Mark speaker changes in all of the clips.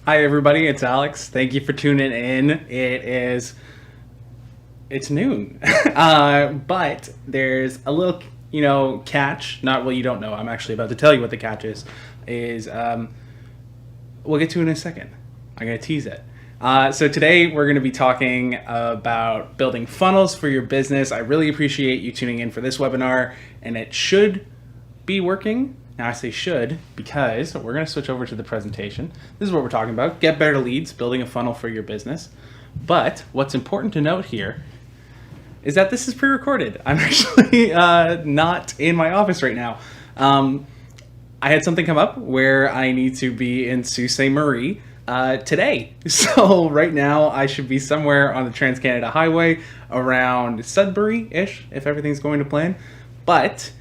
Speaker 1: Hi everybody, it's Alex. Thank you for tuning in. It's noon, but there's a little catch. Not well, you don't know. I'm actually about to tell you what the catch is. Is We'll get to it in a second. I'm gonna tease it. So today we're going to be talking about building funnels for your business. I really appreciate you tuning in for this webinar, and it should be working. Now I say should because we're going to switch over to the presentation. This is what we're talking about. Get better leads, building a funnel for your business. But what's important to note here is that this is pre-recorded. I'm actually not in my office right now. I had something come up where I need to be in Sault Ste. Marie today. So right now I should be somewhere on the Trans-Canada Highway around Sudbury-ish if everything's going to plan. But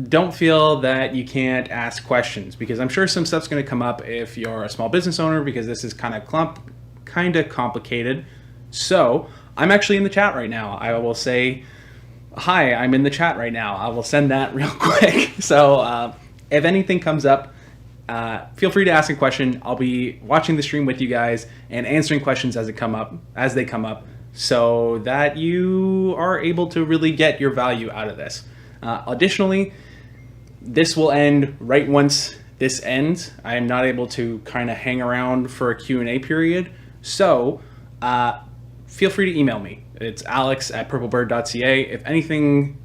Speaker 1: don't feel that you can't ask questions, because I'm sure some stuff's going to come up if you're a small business owner, because this is kind of complicated. So I'm actually in the chat right now. I will say, hi, I'm in the chat right now. I will send that real quick. So if anything comes up, feel free to ask a question. I'll be watching the stream with you guys and answering questions as they come up, so that you are able to really get your value out of this. Additionally, this will end right once this ends. I am not able to kind of hang around for a Q&A period. So feel free to email me. It's alex@purplebird.ca. If anything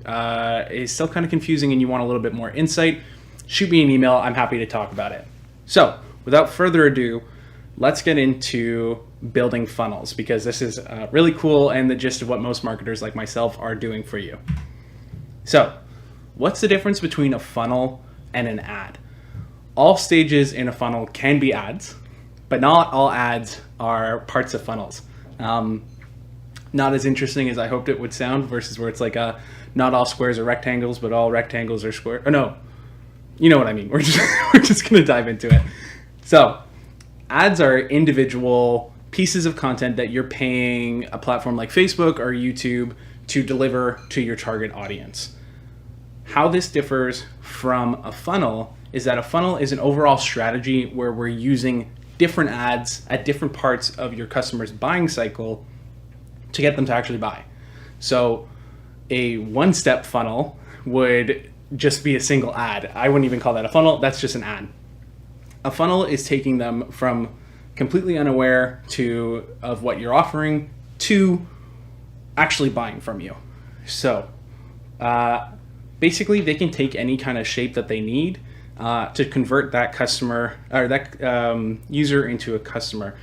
Speaker 1: is still kind of confusing and you want a little bit more insight, shoot me an email. I'm happy to talk about it. So without further ado, let's get into building funnels, because this is really cool and the gist of what most marketers like myself are doing for you. So what's the difference between a funnel and an ad? All stages in a funnel can be ads, but not all ads are parts of funnels. Not as interesting as I hoped it would sound, versus where it's like not all squares are rectangles, but all rectangles are square. Oh no, you know what I mean. We're just going to dive into it. So ads are individual pieces of content that you're paying a platform like Facebook or YouTube to deliver to your target audience. How this differs from a funnel is that a funnel is an overall strategy where we're using different ads at different parts of your customer's buying cycle to get them to actually buy. So a one-step funnel would just be a single ad. I wouldn't even call that a funnel. That's just an ad. A funnel is taking them from completely unaware of what you're offering to actually buying from you. So basically they can take any kind of shape that they need to convert that customer or that user into a customer.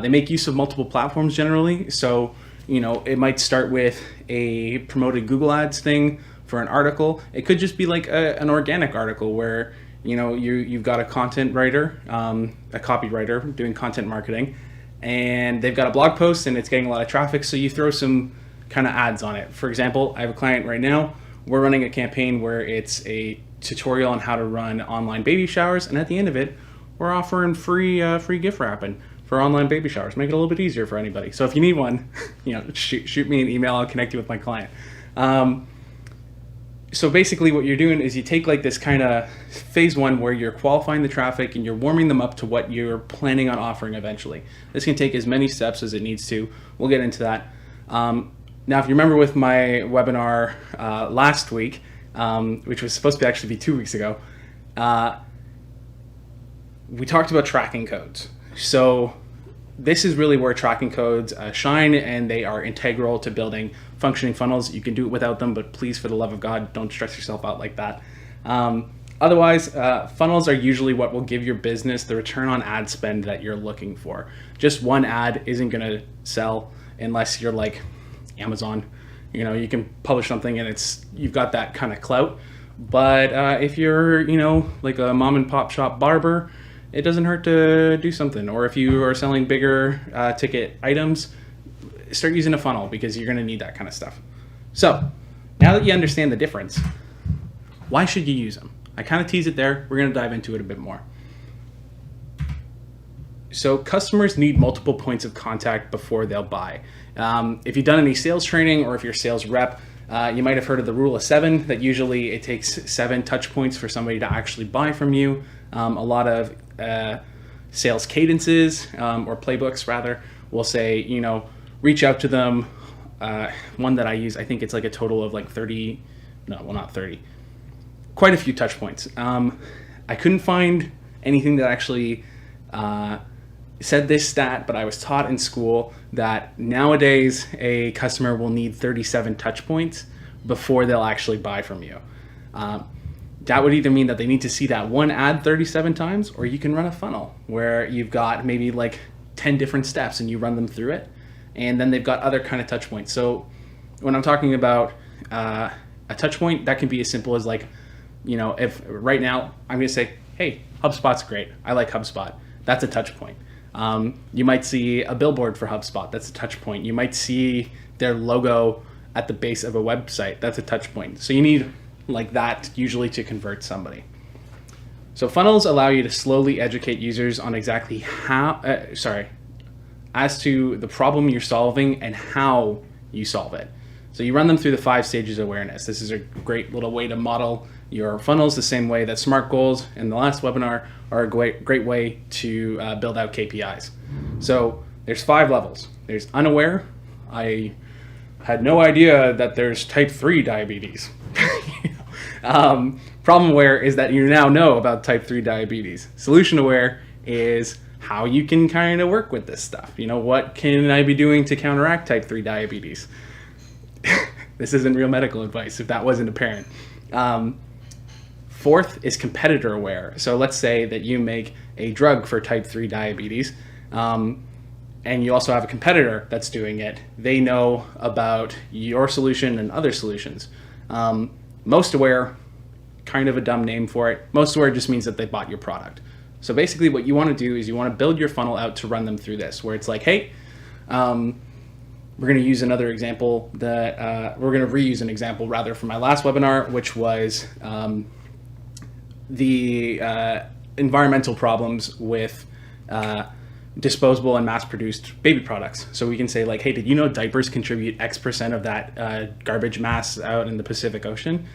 Speaker 1: They make use of multiple platforms generally. So, it might start with a promoted Google Ads thing for an article. It could just be like an organic article where, you've got a content writer, a copywriter doing content marketing, and they've got a blog post and it's getting a lot of traffic. So you throw some kind of ads on it. For example, I have a client right now. We're running a campaign where it's a tutorial on how to run online baby showers, and at the end of it, we're offering free gift wrapping for online baby showers. Make it a little bit easier for anybody. So if you need one, shoot me an email. I'll connect you with my client. So basically what you're doing is you take like this kind of phase one where you're qualifying the traffic and you're warming them up to what you're planning on offering eventually. This can take as many steps as it needs to. We'll get into that. Now, if you remember with my webinar last week, which was supposed to actually be 2 weeks ago, we talked about tracking codes. So this is really where tracking codes shine, and they are integral to building functioning funnels. You can do it without them, but please, for the love of God, don't stress yourself out like that. Otherwise, funnels are usually what will give your business the return on ad spend that you're looking for. Just one ad isn't going to sell unless you're like Amazon. You can publish something and you've got that kind of clout. But if you're, like a mom and pop shop barber, it doesn't hurt to do something. Or if you are selling bigger ticket items, start using a funnel, because you're going to need that kind of stuff. So now that you understand the difference, why should you use them? I kind of tease it there. We're going to dive into it a bit more. So customers need multiple points of contact before they'll buy. If you've done any sales training, or if you're a sales rep, you might have heard of the rule of 7, that usually it takes 7 touch points for somebody to actually buy from you. A lot of sales cadences or playbooks rather will say, reach out to them. One that I use, I think it's like a total of like 30, no, well, not 30, quite a few touch points. I couldn't find anything that actually said this stat, but I was taught in school that nowadays a customer will need 37 touch points before they'll actually buy from you. That would either mean that they need to see that one ad 37 times, or you can run a funnel where you've got maybe like 10 different steps and you run them through it, and then they've got other kind of touch points. So when I'm talking about a touch point, that can be as simple as like, if right now I'm going to say, hey, HubSpot's great. I like HubSpot. That's a touch point. You might see a billboard for HubSpot. That's a touch point. You might see their logo at the base of a website. That's a touch point. So you need like that usually to convert somebody. So funnels allow you to slowly educate users on exactly as to the problem you're solving and how you solve it. So you run them through the 5 stages of awareness. This is a great little way to model your funnels, the same way that SMART goals in the last webinar are a great way to build out KPIs. So there's 5 levels. There's unaware. I had no idea that there's type 3 diabetes. Problem aware is that you now know about type 3 diabetes. Solution aware is how you can kind of work with this stuff. What can I be doing to counteract type 3 diabetes? This isn't real medical advice if that wasn't apparent. 4th is competitor aware. So let's say that you make a drug for type 3 diabetes, and you also have a competitor that's doing it. They know about your solution and other solutions. Most aware, kind of a dumb name for it. Most aware just means that they bought your product. So basically what you want to do is you want to build your funnel out to run them through this, where it's like, hey, we're going to use another example that we're going to reuse an example rather from my last webinar, which was the environmental problems with disposable and mass-produced baby products. So we can say like, hey, did you know diapers contribute X% of that garbage mass out in the Pacific Ocean?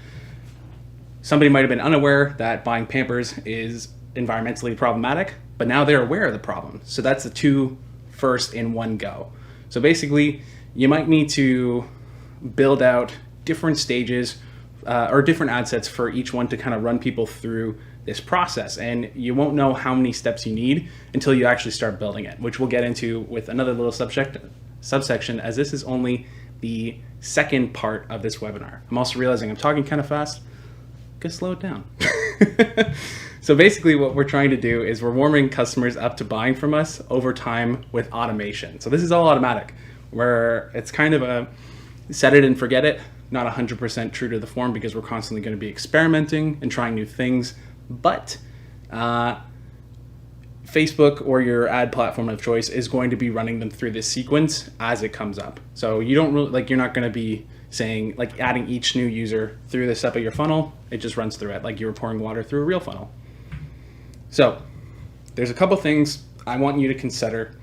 Speaker 1: Somebody might have been unaware that buying Pampers is environmentally problematic, but now they're aware of the problem. So that's the 2 first in one go. So basically, you might need to build out different stages or different ad sets for each one to kind of run people through this process. And you won't know how many steps you need until you actually start building it, which we'll get into with another little subsection, as this is only the second part of this webinar. I'm also realizing I'm talking kind of fast. Gotta slow it down. So basically what we're trying to do is we're warming customers up to buying from us over time with automation. So this is all automatic, where it's kind of a set it and forget it, not 100% true to the form, because we're constantly going to be experimenting and trying new things. But Facebook or your ad platform of choice is going to be running them through this sequence as it comes up. So you don't really, you're not going to be saying adding each new user through the step of your funnel. It just runs through it like you were pouring water through a real funnel. So there's a couple things I want you to consider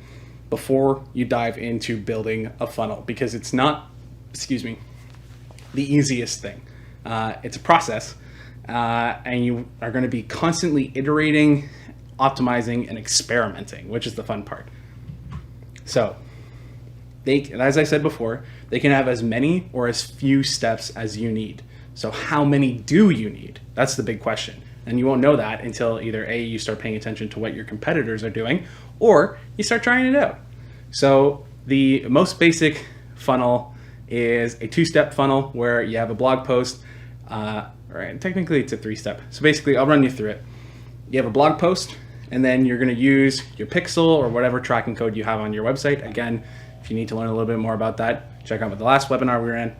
Speaker 1: before you dive into building a funnel, because it's not, the easiest thing. It's a process, and you are going to be constantly iterating, optimizing, and experimenting, which is the fun part. So as I said before, they can have as many or as few steps as you need. So how many do you need? That's the big question. And you won't know that until either A, you start paying attention to what your competitors are doing, or you start trying it out. So the most basic funnel is a 2-step funnel where you have a blog post, right? Technically it's a 3-step. So basically I'll run you through it. You have a blog post, and then you're gonna use your pixel or whatever tracking code you have on your website. Again, if you need to learn a little bit more about that, check out the last webinar we were in.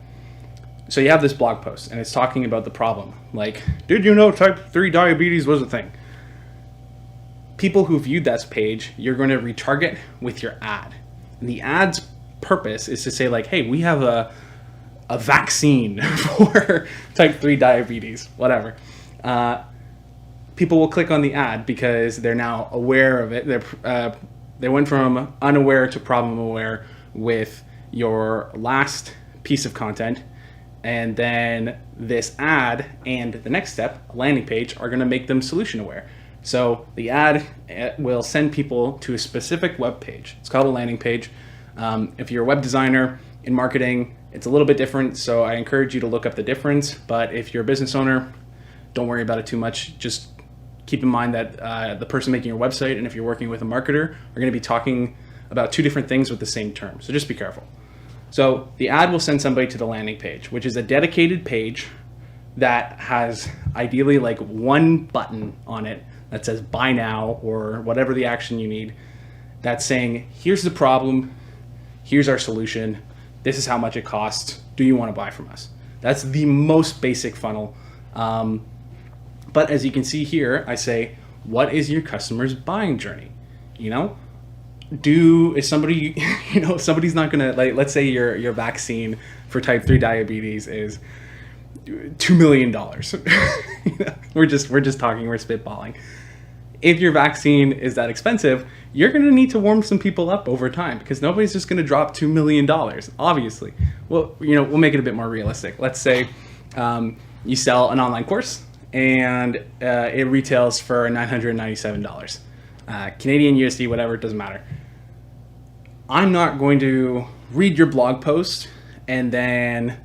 Speaker 1: So you have this blog post and it's talking about the problem. Like, did you know type 3 diabetes was a thing? People who viewed that page, you're going to retarget with your ad. And the ad's purpose is to say like, hey, we have a vaccine for type 3 diabetes, whatever. People will click on the ad because they're now aware of it. They went from unaware to problem aware with your last piece of content. And then this ad and the next step, a landing page, are going to make them solution aware. So the ad will send people to a specific web page. It's called a landing page. If you're a web designer in marketing, it's a little bit different. So I encourage you to look up the difference. But if you're a business owner, don't worry about it too much. Just keep in mind that the person making your website, and if you're working with a marketer, are going to be talking about two different things with the same term. So just be careful. So the ad will send somebody to the landing page, which is a dedicated page that has ideally like one button on it that says buy now or whatever the action you need. That's saying, here's the problem, here's our solution, this is how much it costs, do you want to buy from us? That's the most basic funnel. But as you can see here, I say, what is your customer's buying journey? You know, is somebody, somebody's not gonna, like, let's say your vaccine for type 3 diabetes is $2 million. We're just talking, we're spitballing. If your vaccine is that expensive, you're going to need to warm some people up over time, because nobody's just going to drop $2 million, obviously. Well, we'll make it a bit more realistic. Let's say you sell an online course and it retails for $997. Canadian USD, whatever, it doesn't matter. I'm not going to read your blog post and then,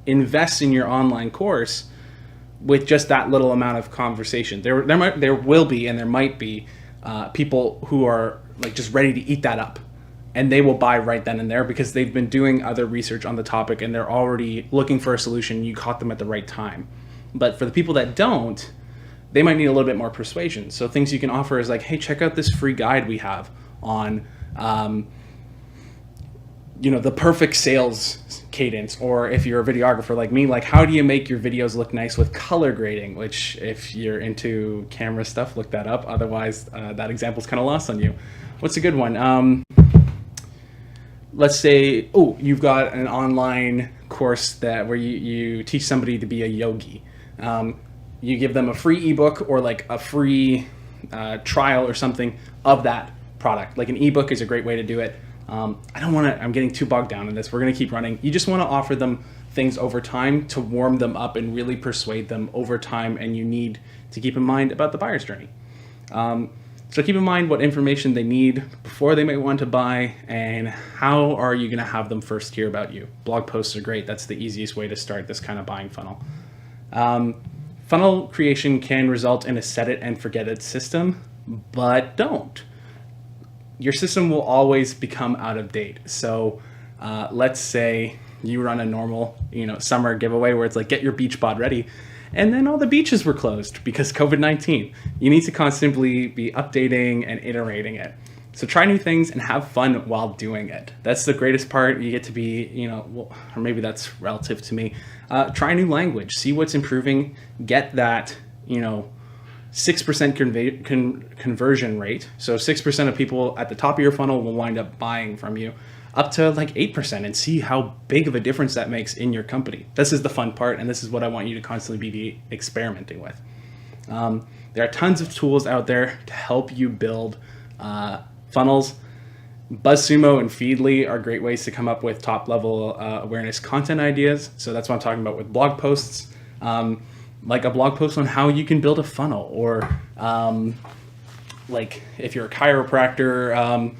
Speaker 1: invest in your online course with just that little amount of conversation. There will be, and there might be people who are like just ready to eat that up, and they will buy right then and there because they've been doing other research on the topic and they're already looking for a solution. You caught them at the right time. But for the people that don't, they might need a little bit more persuasion. So things you can offer is like, hey, check out this free guide we have on the perfect sales cadence. Or if you're a videographer like me, like, how do you make your videos look nice with color grading? Which, if you're into camera stuff, look that up. Otherwise, that example's kind of lost on you. What's a good one? Let's say, you've got an online course where you teach somebody to be a yogi. You give them a free ebook or like a free trial or something of that product. Like an ebook is a great way to do it. I'm getting too bogged down in this. We're going to keep running. You just want to offer them things over time to warm them up and really persuade them over time. And you need to keep in mind about the buyer's journey. So keep in mind what information they need before they may want to buy, and how are you going to have them first hear about you. Blog posts are great. That's the easiest way to start this kind of buying funnel. Funnel creation can result in a set it and forget it system, but don't. Your system will always become out of date. So let's say you run a normal, summer giveaway where it's like, get your beach bod ready. And then all the beaches were closed because COVID-19. You need to constantly be updating and iterating it. So try new things and have fun while doing it. That's the greatest part. You get to be, or maybe that's relative to me. Try a new language, see what's improving, get that, 6% conversion rate. So 6% of people at the top of your funnel will wind up buying from you, up to like 8%, and see how big of a difference that makes in your company. This is the fun part, and this is what I want you to constantly be experimenting with. There are tons of tools out there to help you build funnels. BuzzSumo and Feedly are great ways to come up with top-level awareness content ideas. So that's what I'm talking about with blog posts. Like a blog post on how you can build a funnel, or like if you're a chiropractor,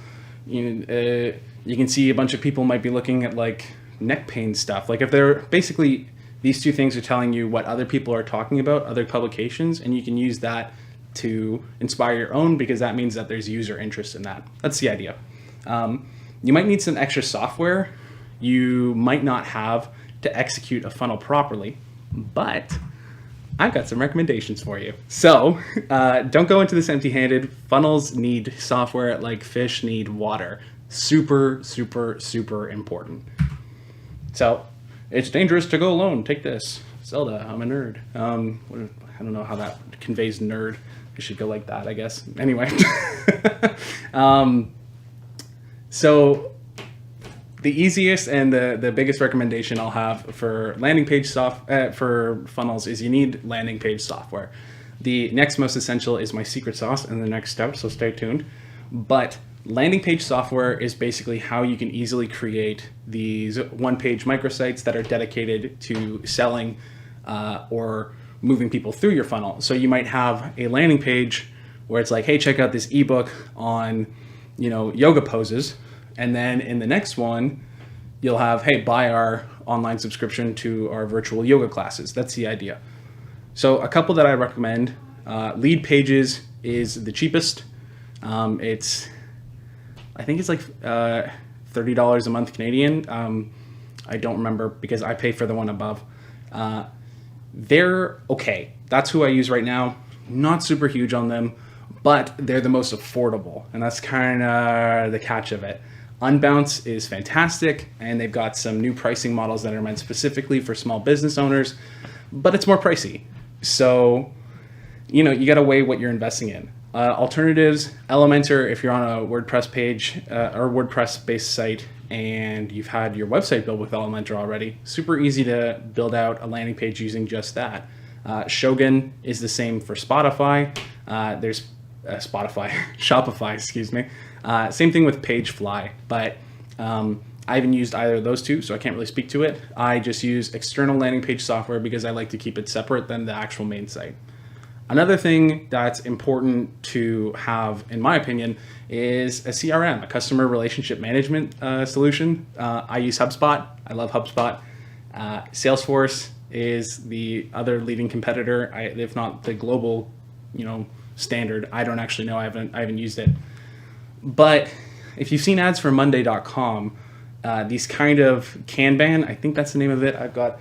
Speaker 1: you can see a bunch of people might be looking at like neck pain stuff. Like if they're basically, these two things are telling you what other people are talking about, other publications, and you can use that to inspire your own, because that means that there's user interest in that. That's the idea. You might need some extra software you might not have to execute a funnel properly, but I've got some recommendations for you. So don't go into this empty-handed. Funnels need software like fish need water. Super, super, super important. So it's dangerous to go alone. Take this. Zelda, I'm a nerd. I don't know how that conveys nerd. I should go like that, I guess. Anyway. So the easiest and the biggest recommendation I'll have for landing page for funnels is you need landing page software. The next most essential is my secret sauce in the next step, so stay tuned. But landing page software is basically how you can easily create these one-page microsites that are dedicated to selling or moving people through your funnel. So you might have a landing page where it's like, hey, check out this ebook on, yoga poses. And then in the next one, you'll have, hey, buy our online subscription to our virtual yoga classes. That's the idea. So a couple that I recommend, Lead Pages is the cheapest. I think it's like $30 a month Canadian. I don't remember because I pay for the one above. They're okay. That's who I use right now. Not super huge on them, but they're the most affordable. And that's kind of the catch of it. Unbounce is fantastic, and they've got some new pricing models that are meant specifically for small business owners, but it's more pricey. So, you got to weigh what you're investing in. Alternatives, Elementor, if you're on a WordPress page or WordPress-based site and you've had your website built with Elementor already, super easy to build out a landing page using just that. Shogun is the same for Spotify. There's Shopify, excuse me. Same thing with Pagefly, but I haven't used either of those two, so I can't really speak to it. I just use external landing page software because I like to keep it separate than the actual main site. Another thing that's important to have, in my opinion, is a CRM, a customer relationship management solution. I use HubSpot. I love HubSpot. Salesforce is the other leading competitor, if not the global, standard. I don't actually know. I haven't used it. But if you've seen ads for Monday.com, these kind of Kanban, I think that's the name of it. I've got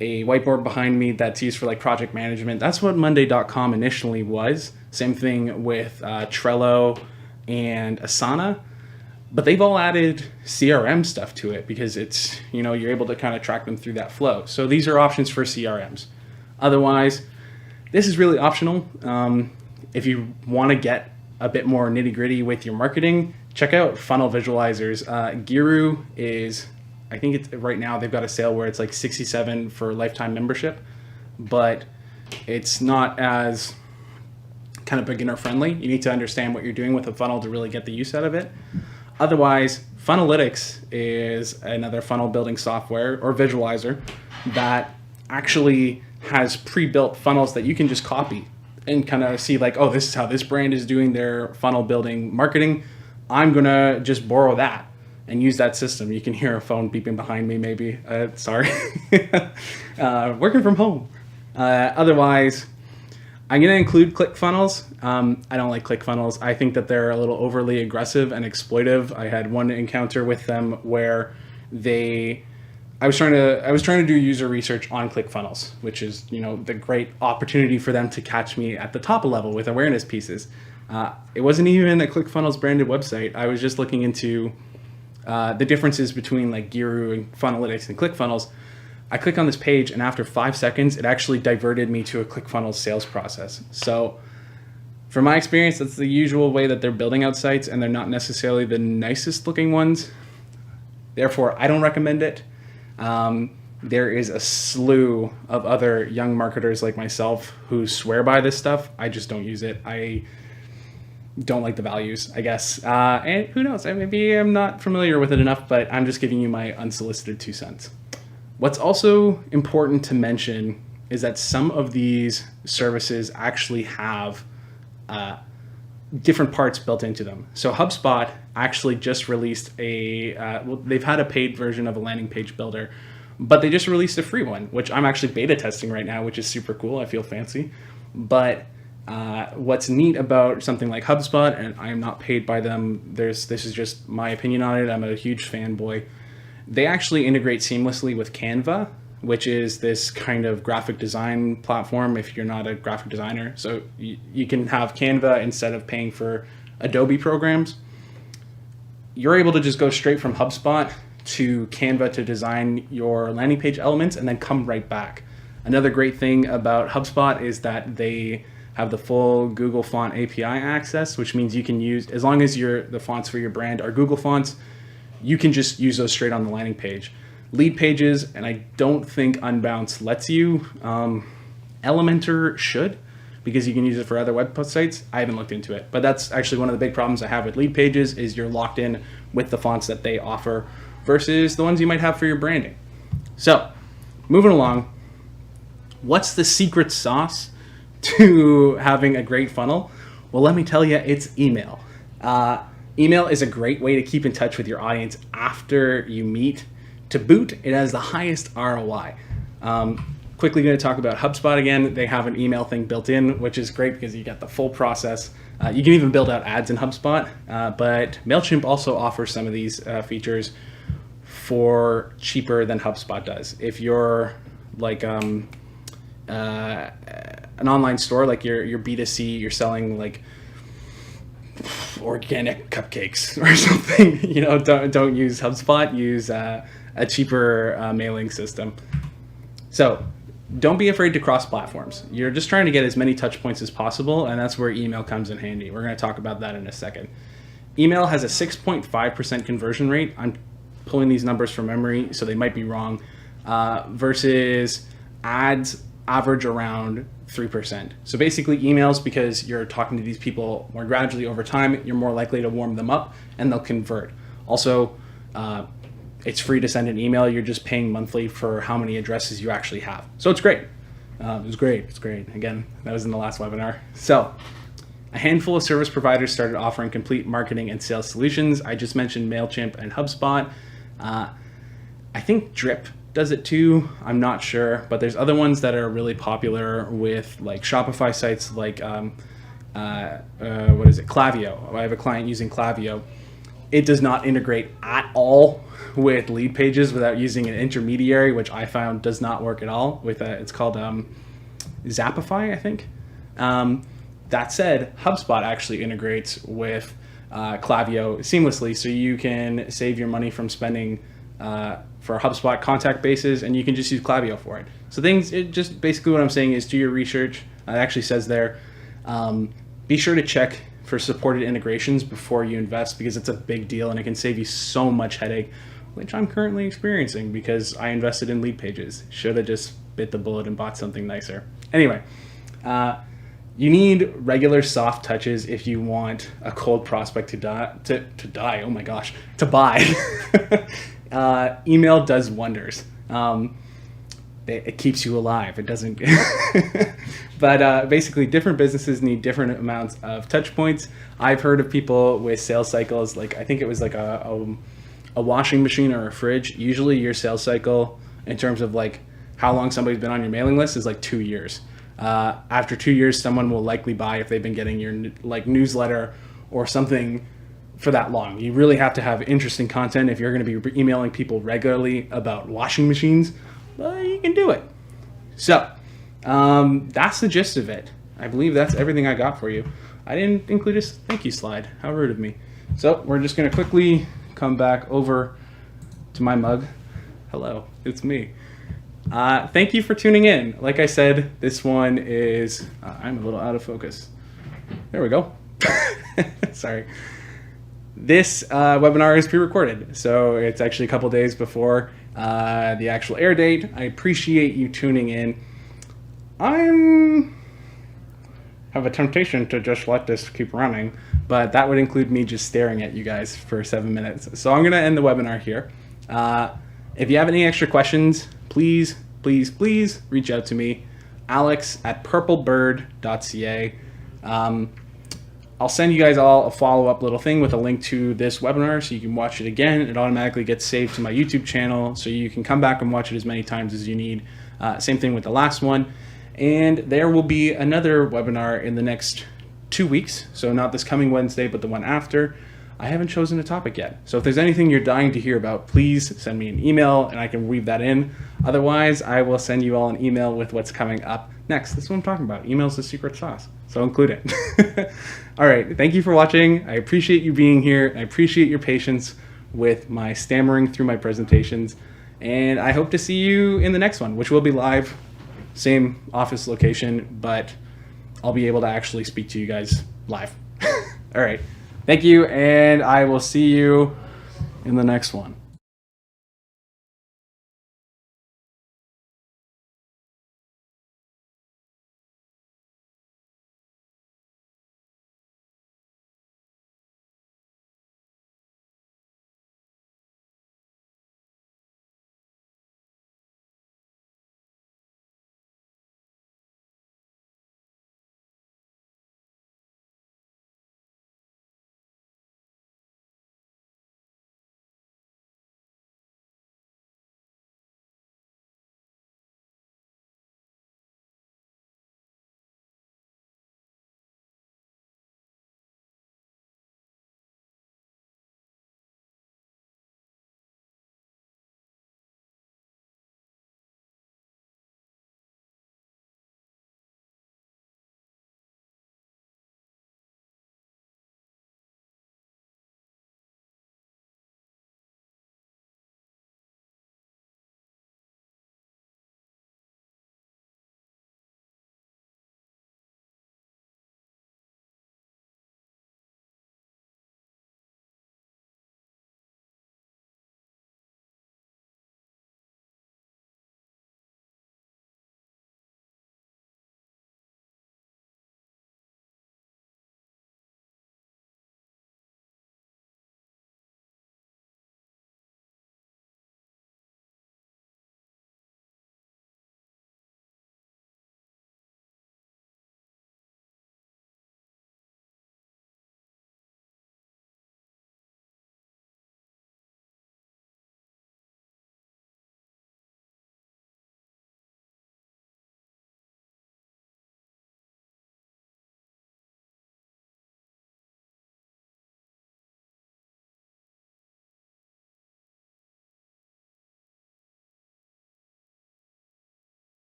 Speaker 1: a whiteboard behind me that's used for like project management. That's what Monday.com initially was. Same thing with Trello and Asana, but they've all added CRM stuff to it because it's, you're able to kind of track them through that flow. So these are options for CRMs. Otherwise, this is really optional. If you want to get a bit more nitty gritty with your marketing, check out funnel visualizers. Giru is, I think it's right now they've got a sale where it's like $67 for lifetime membership, but it's not as kind of beginner friendly. You need to understand what you're doing with a funnel to really get the use out of it. Otherwise, Funnelytics is another funnel building software or visualizer that actually has pre-built funnels that you can just copy and kind of see like, oh, this is how this brand is doing their funnel building marketing. I'm going to just borrow that and use that system. You can hear a phone beeping behind me, maybe. Sorry. Working from home. Otherwise, I'm going to include ClickFunnels. I don't like ClickFunnels. I think that they're a little overly aggressive and exploitive. I had one encounter with them where I was trying to do user research on ClickFunnels, which is, the great opportunity for them to catch me at the top level with awareness pieces. It wasn't even a ClickFunnels branded website. I was just looking into the differences between like Giru and Funnelytics and ClickFunnels. I click on this page, and after 5 seconds, it actually diverted me to a ClickFunnels sales process. So from my experience, that's the usual way that they're building out sites, and they're not necessarily the nicest looking ones. Therefore, I don't recommend it. There is a slew of other young marketers like myself who swear by this stuff. I just don't use it. I don't like the values, I guess. And who knows, maybe I'm not familiar with it enough, but I'm just giving you my unsolicited 2 cents. What's also important to mention is that some of these services actually have different parts built into them. So HubSpot actually just released they've had a paid version of a landing page builder, but they just released a free one, which I'm actually beta testing right now, which is super cool. I feel fancy. But what's neat about something like HubSpot, and I am not paid by them, this is just my opinion on it. I'm a huge fanboy. They actually integrate seamlessly with Canva, which is this kind of graphic design platform if you're not a graphic designer. So you can have Canva instead of paying for Adobe programs. You're able to just go straight from HubSpot to Canva to design your landing page elements and then come right back. Another great thing about HubSpot is that they have the full Google Font API access, which means you can use, as long as the fonts for your brand are Google fonts, you can just use those straight on the landing page. Lead Pages, and I don't think Unbounce lets you. Elementor should, because you can use it for other websites. I haven't looked into it, but that's actually one of the big problems I have with Lead Pages is you're locked in with the fonts that they offer versus the ones you might have for your branding. So, moving along, What's the secret sauce to having a great funnel? Well, let me tell you, it's email. Email is a great way to keep in touch with your audience after you meet. To boot, it has the highest ROI. Quickly going to talk about HubSpot again. They have an email thing built in, which is great because you get the full process. You can even build out ads in HubSpot, but MailChimp also offers some of these features for cheaper than HubSpot does. If you're like an online store, like your B2C, you're selling like organic cupcakes or something, don't use HubSpot, use a cheaper mailing system. So don't be afraid to cross platforms. You're just trying to get as many touch points as possible, and that's where email comes in handy. We're going to talk about that in a second. Email has a 6.5% conversion rate. I'm pulling these numbers from memory, so they might be wrong, versus ads average around 3%. So basically emails, because you're talking to these people more gradually over time, you're more likely to warm them up and they'll convert. Also, it's free to send an email. You're just paying monthly for how many addresses you actually have. So it's great. It's great. Again, that was in the last webinar. So a handful of service providers started offering complete marketing and sales solutions. I just mentioned MailChimp and HubSpot. I think Drip does it too. I'm not sure, but there's other ones that are really popular with like Shopify sites like Klaviyo. I have a client using Klaviyo. It does not integrate at all with lead pages without using an intermediary, which I found does not work at all. With it's called Zapify, I think. That said, HubSpot actually integrates with Klaviyo seamlessly, so you can save your money from spending for HubSpot contact bases, and you can just use Klaviyo for it. So just basically what I'm saying is do your research. It actually says there, be sure to check for supported integrations before you invest, because it's a big deal and it can save you so much headache, which I'm currently experiencing because I invested in lead pages. Should have just bit the bullet and bought something nicer. Anyway, you need regular soft touches if you want a cold prospect to buy. Email does wonders. It keeps you alive. It doesn't. But basically, different businesses need different amounts of touch points. I've heard of people with sales cycles, like I think it was like a washing machine or a fridge. Usually your sales cycle in terms of like how long somebody's been on your mailing list is like 2 years. After 2 years, someone will likely buy if they've been getting your like newsletter or something for that long. You really have to have interesting content if you're going to be emailing people regularly about washing machines. Well, you can do it. So that's the gist of it. I believe that's everything I got for you. I didn't include a thank you slide. How rude of me. So we're just going to quickly come back over to my mug. Hello, it's me. Thank you for tuning in. Like I said, this one is, I'm a little out of focus. There we go. Sorry. This webinar is pre-recorded, so it's actually a couple days before the actual air date. I appreciate you tuning in. I have a temptation to just let this keep running, but that would include me just staring at you guys for 7 minutes. So I'm going to end the webinar here. If you have any extra questions, please reach out to me, alex@purplebird.ca. I'll send you guys all a follow-up little thing with a link to this webinar so you can watch it again. It automatically gets saved to my YouTube channel, so you can come back and watch it as many times as you need. Same thing with the last one. And there will be another webinar in the next 2 weeks, so not this coming Wednesday, but the one after. I haven't chosen a topic yet. So if there's anything you're dying to hear about, please send me an email and I can weave that in. Otherwise, I will send you all an email with what's coming up next. This is what I'm talking about. Email's the secret sauce, so include it. All right, thank you for watching. I appreciate you being here. I appreciate your patience with my stammering through my presentations. And I hope to see you in the next one, which will be live, same office location, but I'll be able to actually speak to you guys live. All right. Thank you, and I will see you in the next one.